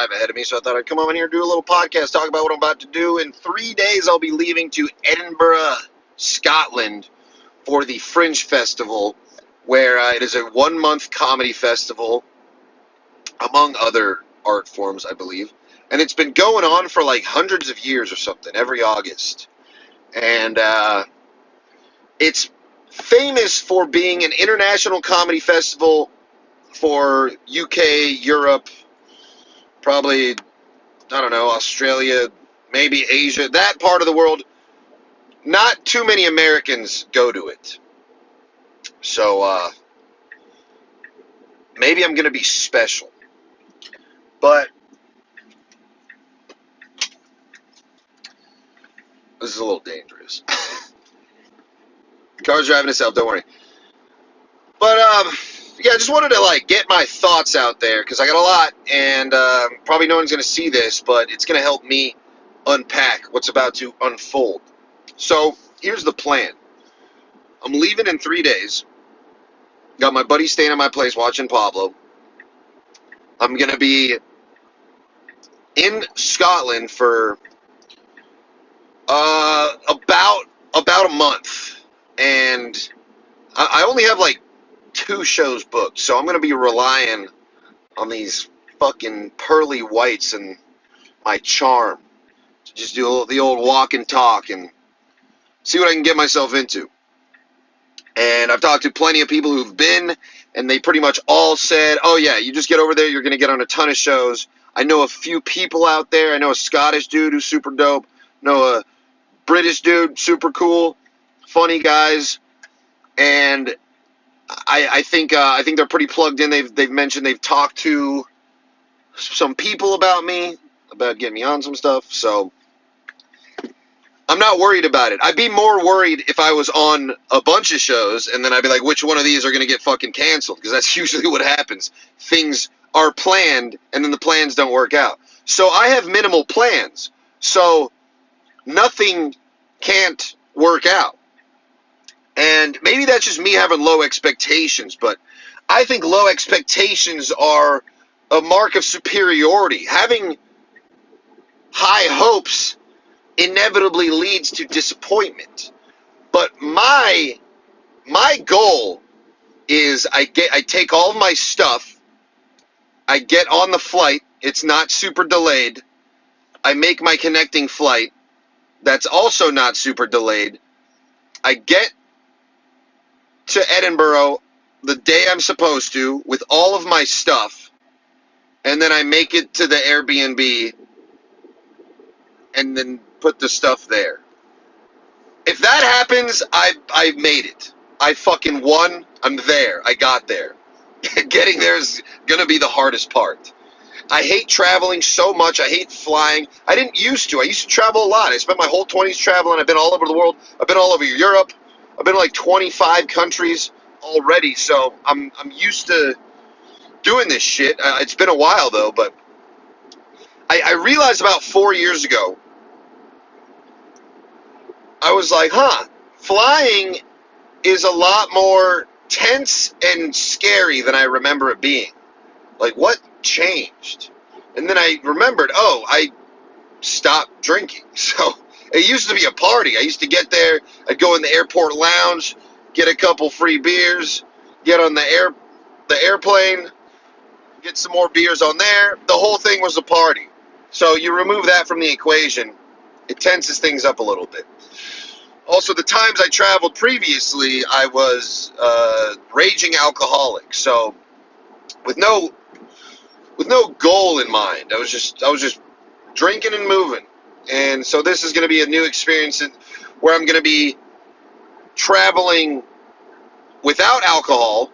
drive ahead of me, so I thought I'd come on here and do a little podcast, talk about what I'm about to do. In 3 days, I'll be leaving to Edinburgh, Scotland, for the Fringe Festival, where it is a 1-month comedy festival, among other art forms, I believe. And it's been going on for like hundreds of years or something, every August. And it's famous for being an international comedy festival for UK, Europe, probably, I don't know, Australia, maybe Asia, that part of the world. Not too many Americans go to it. So, maybe I'm going to be special. But this is a little dangerous. Car's driving itself, don't worry. But, yeah, I just wanted to, get my thoughts out there, because I got a lot, and probably no one's going to see this, but it's going to help me unpack what's about to unfold. So, here's the plan. I'm leaving in 3 days. Got my buddy staying at my place watching Pablo. I'm going to be in Scotland for about a month. And I only have, 2 shows booked, so I'm going to be relying on these fucking pearly whites and my charm to just do the old walk and talk and see what I can get myself into. And I've talked to plenty of people who've been, and they pretty much all said, oh yeah, you just get over there, you're going to get on a ton of shows. I know a few people out there. I know a Scottish dude who's super dope. I know a British dude, super cool, funny guys. And I think they're pretty plugged in. They've mentioned they've talked to some people about me, about getting me on some stuff. So I'm not worried about it. I'd be more worried if I was on a bunch of shows and then I'd be like, which one of these are going to get fucking canceled? Because that's usually what happens. Things are planned and then the plans don't work out. So I have minimal plans. So nothing can't work out. And maybe that's just me having low expectations, but I think low expectations are a mark of superiority. Having high hopes inevitably leads to disappointment. But my goal is I take all of my stuff, I get on the flight, it's not super delayed, I make my connecting flight, that's also not super delayed, I get to Edinburgh the day I'm supposed to with all of my stuff, and then I make it to the Airbnb and then put the stuff there. If that happens, I made it. I fucking won. I'm there. I got there. Getting there is going to be the hardest part. I hate traveling so much. I hate flying. I didn't used to. I used to travel a lot. I spent my whole 20s traveling. I've been all over the world. I've been all over Europe. I've been to 25 countries already, so I'm used to doing this shit. It's been a while, though, but I realized about 4 years ago, I was like, flying is a lot more tense and scary than I remember it being. What changed? And then I remembered, I stopped drinking. So it used to be a party. I used to get there, I'd go in the airport lounge, get a couple free beers, get on the airplane, get some more beers on there. The whole thing was a party. So you remove that from the equation, it tenses things up a little bit. Also, the times I traveled previously, I was raging alcoholic. So with no goal in mind, I was just drinking and moving. And so this is going to be a new experience where I'm going to be traveling without alcohol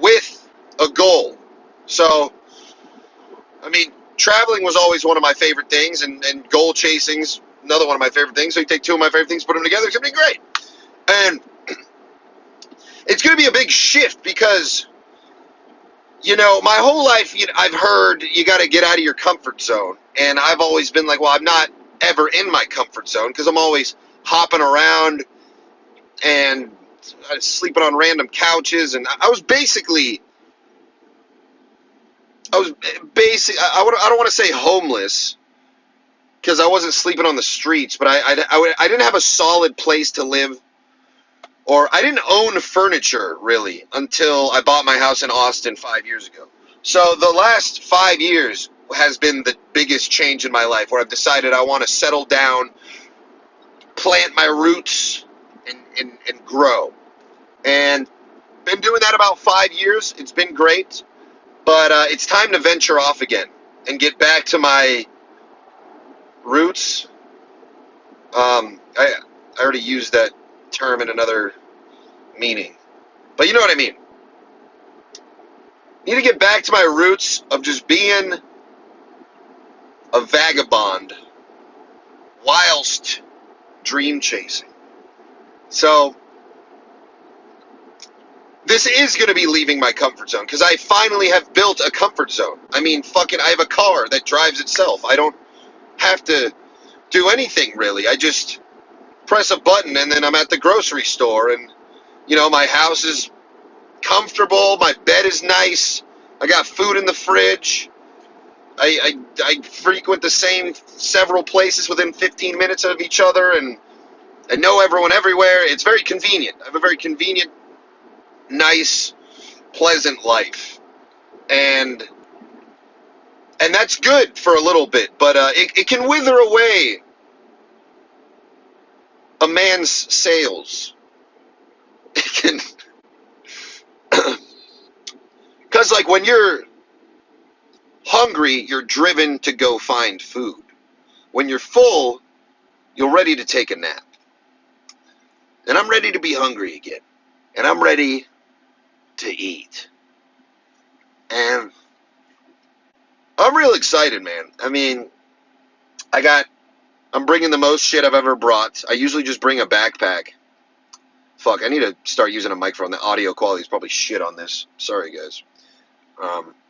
with a goal. So, I mean, traveling was always one of my favorite things, and goal chasing's another one of my favorite things. So you take 2 of my favorite things, put them together, it's going to be great. And it's going to be a big shift because, my whole life, I've heard you got to get out of your comfort zone. And I've always been like, well, I'm not ever in my comfort zone because I'm always hopping around and sleeping on random couches. And I was basically I was I don't want to say homeless because I wasn't sleeping on the streets, but I didn't have a solid place to live, or I didn't own furniture really until I bought my house in Austin 5 years ago. So the last 5 years has been the biggest change in my life, where I've decided I want to settle down, plant my roots, and grow. And been doing that about 5 years. It's been great, but it's time to venture off again and get back to my roots. I already used that term in another meaning, but you know what I mean. Need to get back to my roots of just being a vagabond whilst dream chasing. So this is going to be leaving my comfort zone because I finally have built a comfort zone. I mean, fucking, I have a car that drives itself. I don't have to do anything really. I just press a button and then I'm at the grocery store, and you know, my house is comfortable, my bed is nice, I got food in the fridge. I frequent the same several places within 15 minutes of each other, and I know everyone everywhere. It's very convenient. I have a very convenient, nice, pleasant life, and that's good for a little bit, but it can wither away a man's sails. It can, because like when you're hungry, you're driven to go find food. When you're full, you're ready to take a nap. And I'm ready to be hungry again. And I'm ready to eat. And I'm real excited, man. I mean, I'm bringing the most shit I've ever brought. I usually just bring a backpack. Fuck, I need to start using a microphone. The audio quality is probably shit on this. Sorry, guys.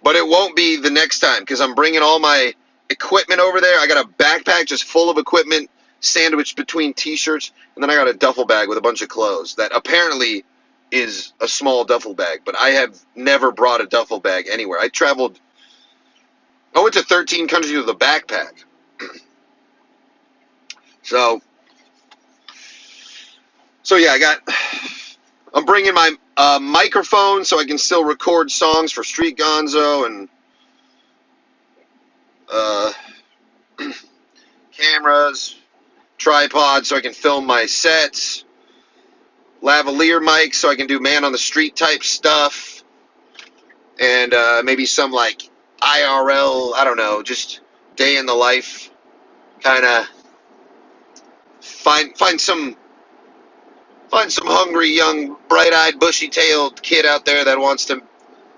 But it won't be the next time because I'm bringing all my equipment over there. I got a backpack just full of equipment, sandwiched between t-shirts, and then I got a duffel bag with a bunch of clothes that apparently is a small duffel bag, but I have never brought a duffel bag anywhere. I went to 13 countries with a backpack. So yeah, I'm bringing my microphone so I can still record songs for Street Gonzo, and cameras, tripod so I can film my sets, lavalier mic so I can do man on the street type stuff, and maybe some like IRL, I don't know, just day in the life kind of find some hungry young bright-eyed bushy-tailed kid out there that wants to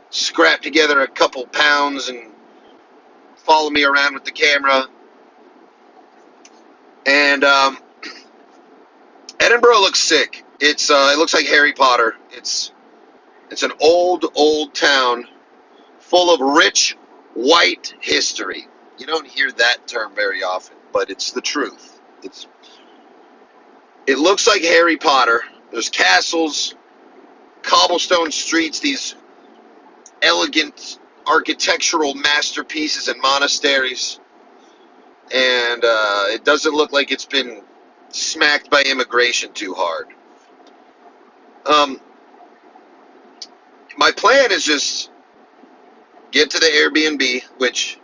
scrap together a couple pounds and follow me around with the camera. And Edinburgh looks sick. It looks like Harry Potter. It's an old town full of rich white history. You don't hear that term very often, but it's the truth. It looks like Harry Potter. There's castles, cobblestone streets, these elegant architectural masterpieces and monasteries. And it doesn't look like it's been smacked by immigration too hard. My plan is just get to the Airbnb, which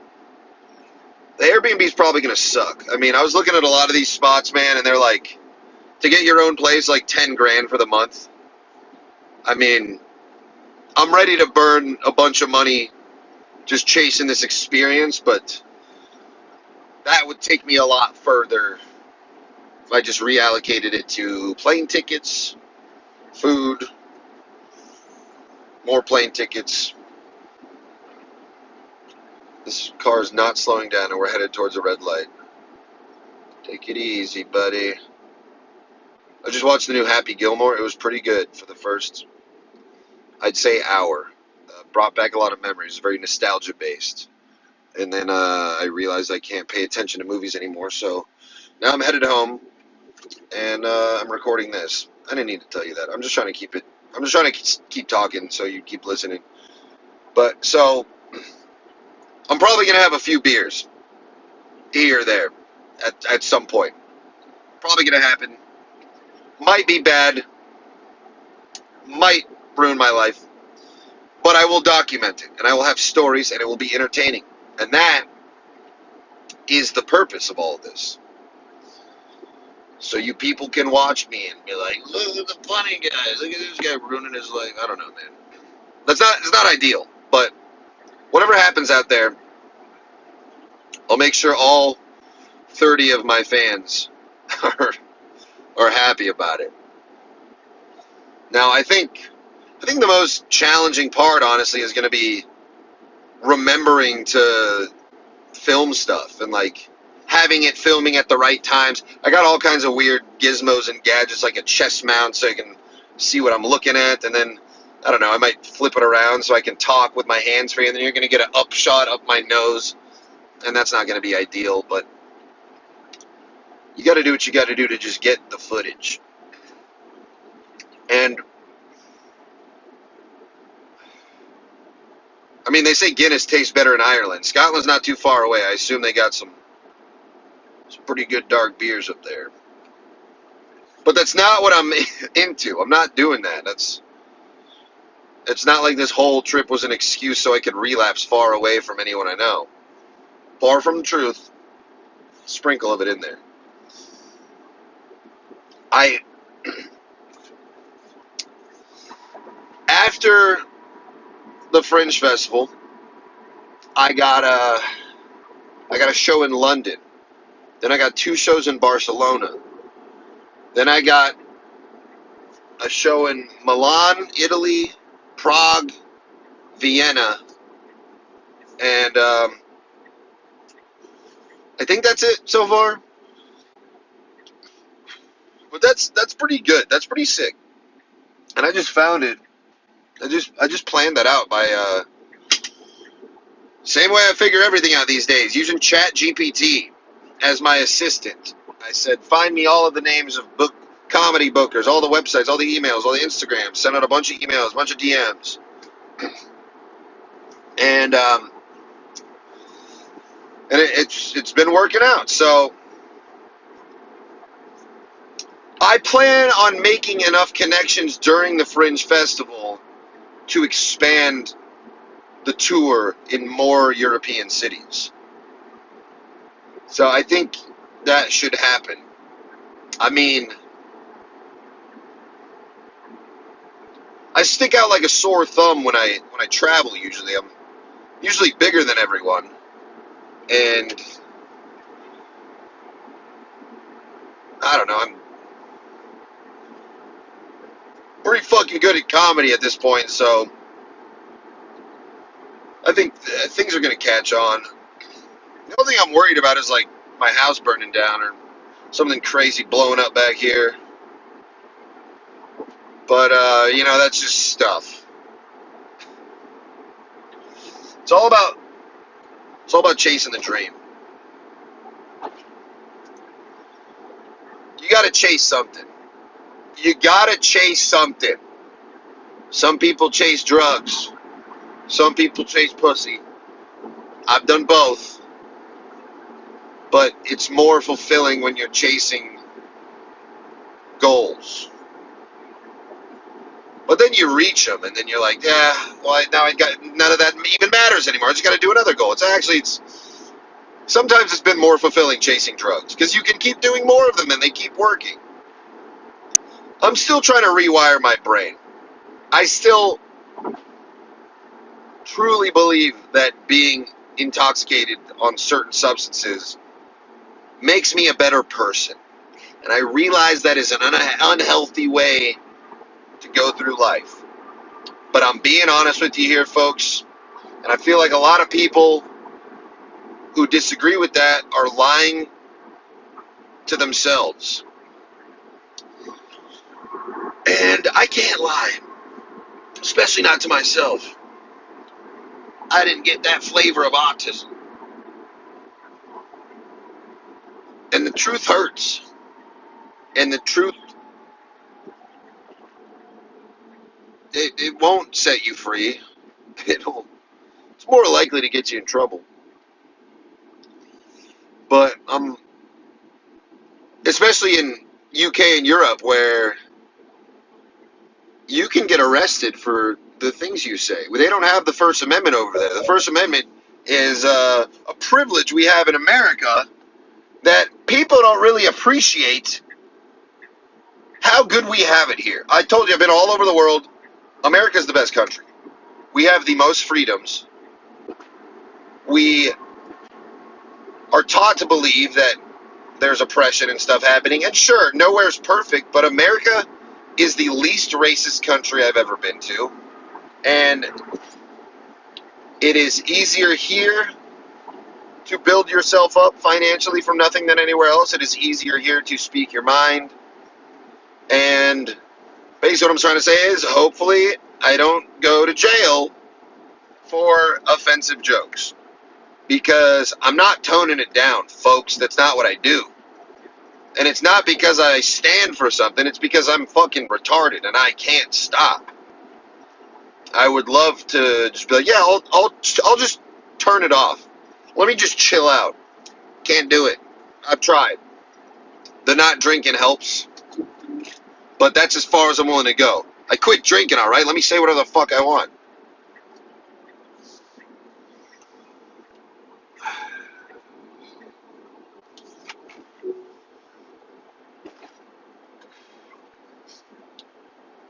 the Airbnb is probably going to suck. I mean, I was looking at a lot of these spots, man, and they're like, to get your own place, like 10 grand for the month. I mean, I'm ready to burn a bunch of money just chasing this experience, but that would take me a lot further if I just reallocated it to plane tickets, food, more plane tickets. This car is not slowing down and we're headed towards a red light. Take it easy, buddy. I just watched the new Happy Gilmore. It was pretty good for the first, I'd say, hour. Brought back a lot of memories. Very nostalgia-based. And then I realized I can't pay attention to movies anymore. So now I'm headed home, and I'm recording this. I didn't need to tell you that. I'm just trying to keep talking so you keep listening. But so I'm probably going to have a few beers here or there at some point. Probably going to happen. Might be bad. Might ruin my life. But I will document it, and I will have stories, and it will be entertaining. And that is the purpose of all of this. So you people can watch me and be like, look at the funny guys. Look at this guy ruining his life. I don't know, man. It's not ideal. But whatever happens out there, I'll make sure all 30 of my fans are happy about it. Now, I think the most challenging part, honestly, is going to be remembering to film stuff and like having it filming at the right times. I got all kinds of weird gizmos and gadgets, like a chest mount so I can see what I'm looking at, and then I don't know, I might flip it around so I can talk with my hands free, and then you're going to get an upshot up my nose, and that's not going to be ideal, but you got to do what you got to do to just get the footage. And I mean, they say Guinness tastes better in Ireland. Scotland's not too far away. I assume they got some pretty good dark beers up there. But that's not what I'm into. I'm not doing that. It's not like this whole trip was an excuse so I could relapse far away from anyone I know. Far from the truth. Sprinkle of it in there. After the Fringe Festival, I got a show in London. Then I got 2 shows in Barcelona. Then I got a show in Milan, Italy, Prague, Vienna, and I think that's it so far. But that's pretty good. That's pretty sick. And I just found it. I just planned that out by same way I figure everything out these days, using ChatGPT as my assistant. I said, find me all of the names of comedy bookers, all the websites, all the emails, all the Instagrams. Send out a bunch of emails, a bunch of DMs. And it's been working out. So I plan on making enough connections during the Fringe Festival to expand the tour in more European cities. So I think that should happen. I mean, I stick out like a sore thumb when I travel usually. I'm usually bigger than everyone. And I don't know, I'm pretty fucking good at comedy at this point, so I think things are going to catch on. The only thing I'm worried about is like my house burning down or something crazy blowing up back here. But, that's just stuff. It's all about chasing the dream. You gotta chase something. You gotta chase something. Some people chase drugs. Some people chase pussy. I've done both. But it's more fulfilling when you're chasing goals. But then you reach them, and then you're like, yeah, well, now I got none of that even matters anymore. I just got to do another goal. Sometimes it's been more fulfilling chasing drugs because you can keep doing more of them, and they keep working. I'm still trying to rewire my brain. I still truly believe that being intoxicated on certain substances makes me a better person, and I realize that is an unhealthy way to go through life. But I'm being honest with you here, folks, and I feel like a lot of people who disagree with that are lying to themselves. And I can't lie, especially not to myself. I didn't get that flavor of autism. And the truth hurts. And the truth, it won't set you free. It's more likely to get you in trouble. But especially in UK and Europe, where you can get arrested for the things you say. They don't have the First Amendment over there. The First Amendment is a privilege we have in America that people don't really appreciate how good we have it here. I told you I've been all over the world. America's the best country. We have the most freedoms. We are taught to believe that there's oppression and stuff happening. And sure, nowhere's perfect, but America is the least racist country I've ever been to. And it is easier here to build yourself up financially from nothing than anywhere else. It is easier here to speak your mind. And basically what I'm trying to say is, hopefully I don't go to jail for offensive jokes. Because I'm not toning it down, folks. That's not what I do. And it's not because I stand for something. It's because I'm fucking retarded and I can't stop. I would love to just be like, yeah, I'll just turn it off. Let me just chill out. Can't do it. I've tried. The not drinking helps. But that's as far as I'm willing to go. I quit drinking, all right? Let me say whatever the fuck I want.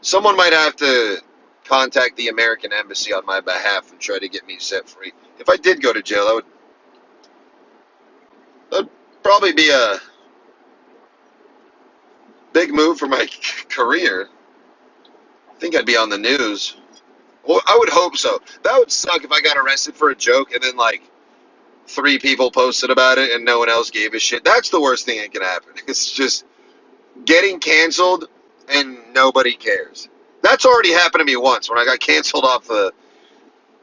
Someone might have to contact the American Embassy on my behalf and try to get me set free. If I did go to jail, that'd probably be a big move for my career. I think I'd be on the news. Well, I would hope so. That would suck if I got arrested for a joke and then, like, 3 people posted about it and no one else gave a shit. That's the worst thing that can happen. It's just getting canceled and nobody cares. That's already happened to me once when I got canceled off the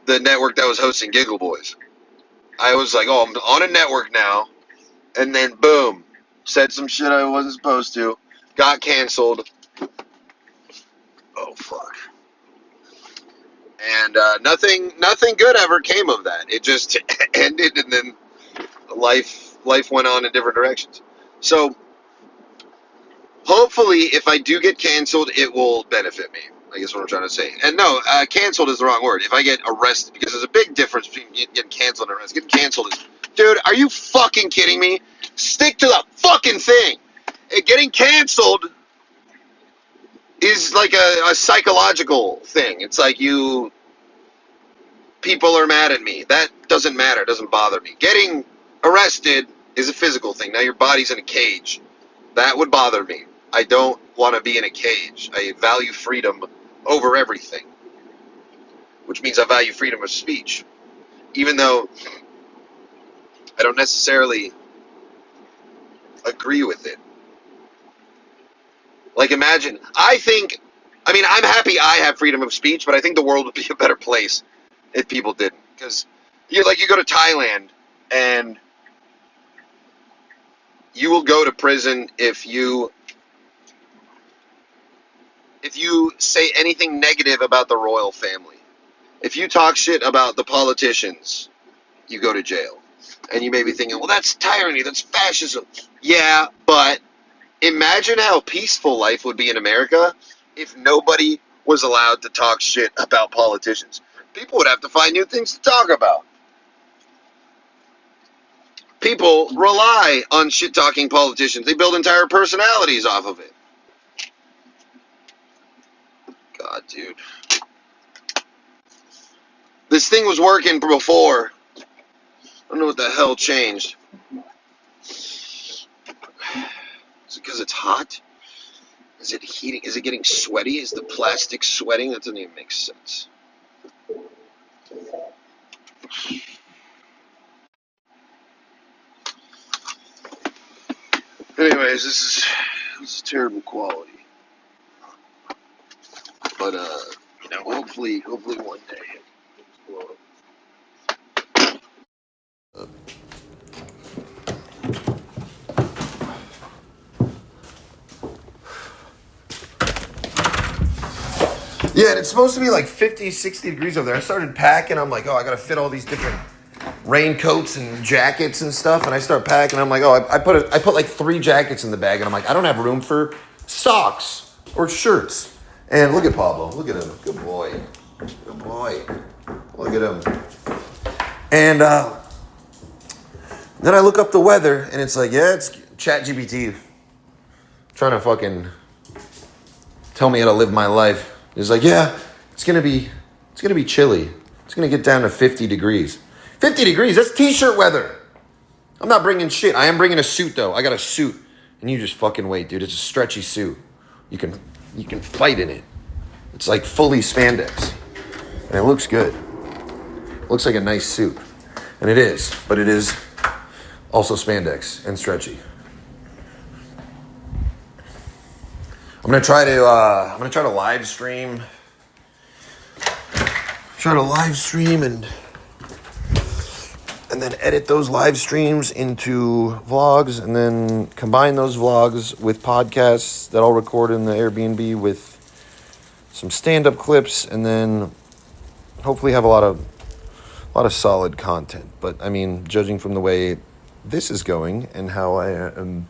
network that was hosting Giggle Boys. I was like, oh, I'm on a network now. And then, boom, said some shit I wasn't supposed to. Got canceled. Oh, fuck. And nothing good ever came of that. It just ended, and then life went on in different directions. So, hopefully, if I do get canceled, it will benefit me. I guess what I'm trying to say. And no, canceled is the wrong word. If I get arrested, because there's a big difference between getting canceled and arrested. Getting canceled is, dude, are you fucking kidding me? Stick to the fucking thing. Getting canceled is like a psychological thing. It's like people are mad at me. That doesn't matter. It doesn't bother me. Getting arrested is a physical thing. Now your body's in a cage. That would bother me. I don't want to be in a cage. I value freedom over everything, which means I value freedom of speech, even though I don't necessarily agree with it. Like, imagine, I'm happy I have freedom of speech, but I think the world would be a better place if people didn't. Because, you go to Thailand, and you will go to prison if you say anything negative about the royal family. If you talk shit about the politicians, you go to jail. And you may be thinking, well, that's tyranny, that's fascism. Yeah, but imagine how peaceful life would be in America if nobody was allowed to talk shit about politicians. People would have to find new things to talk about. People rely on shit-talking politicians. They build entire personalities off of it. God, dude. This thing was working before. I don't know what the hell changed. Is it because it's hot? Is it heating? Is it getting sweaty? Is the plastic sweating? That doesn't even make sense. Anyways, this is terrible quality. But hopefully one day it's blow up. Yeah, and it's supposed to be like 50, 60 degrees over there. I started packing. I'm like, oh, I got to fit all these different raincoats and jackets and stuff, and I start packing. I'm like, oh, I put like 3 jackets in the bag, and I'm like, I don't have room for socks or shirts. And look at Pablo. Look at him. Good boy. Good boy. Look at him. And then I look up the weather, and it's like, yeah, it's ChatGPT trying to fucking tell me how to live my life. It's like, yeah, it's gonna be chilly. It's gonna get down to 50 degrees. 50 degrees, that's t-shirt weather. I'm not bringing shit. I am bringing a suit though. I got a suit. And you just fucking wait, dude. It's a stretchy suit. You can fight in it. It's like fully spandex. And it looks good. It looks like a nice suit. And it is, but it is also spandex and stretchy. I'm gonna try to live stream. Try to live stream and then edit those live streams into vlogs, and then combine those vlogs with podcasts that I'll record in the Airbnb with some stand-up clips, and then hopefully have a lot of solid content. But I mean, judging from the way this is going and how I am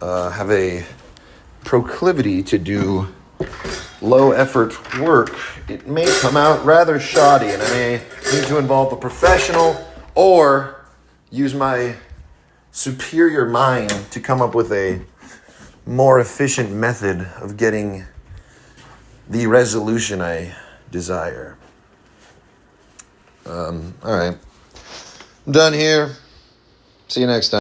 have a proclivity to do low effort work, it may come out rather shoddy, and I may need to involve a professional or use my superior mind to come up with a more efficient method of getting the resolution I desire. All right. I'm done here. See you next time.